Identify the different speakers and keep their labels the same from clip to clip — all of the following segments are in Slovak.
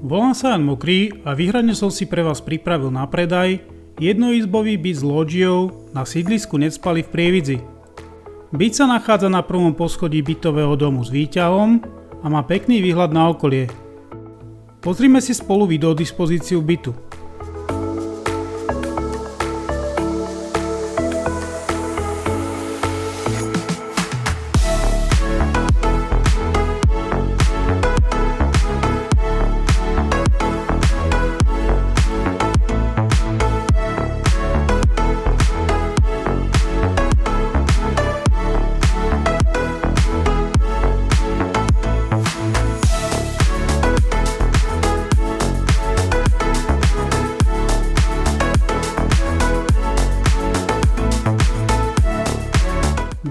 Speaker 1: Volám sa Jan Mokrý a výhradne som si pre vás pripravil na predaj jednoizbový byt s lódžiou na sídlisku Necpali v Prievidzi. Byt sa nachádza na prvom poschodí bytového domu s výťahom a má pekný výhľad na okolie. Pozrime si spolu videodispozíciu bytu.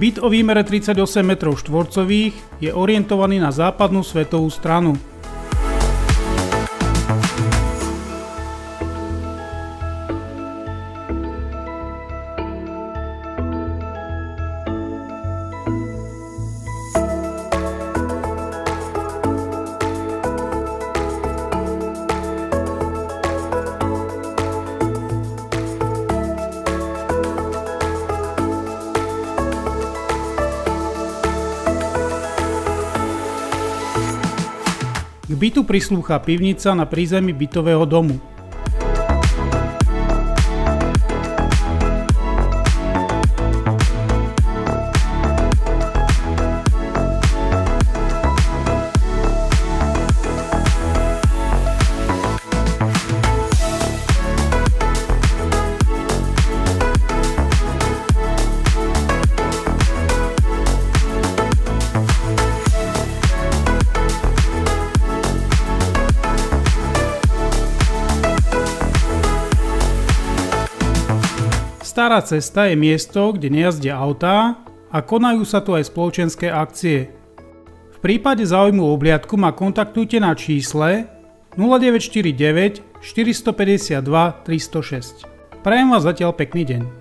Speaker 1: Byt o výmere 38 m2 je orientovaný na západnú svetovú stranu. K bytu prislúcha pivnica na prízemí bytového domu. Stará cesta je miesto, kde nejazdia autá a konajú sa tu aj spoločenské akcie. V prípade záujmu o obliadku ma kontaktujte na čísle 0949 452 306. Prajem vás zatiaľ pekný deň.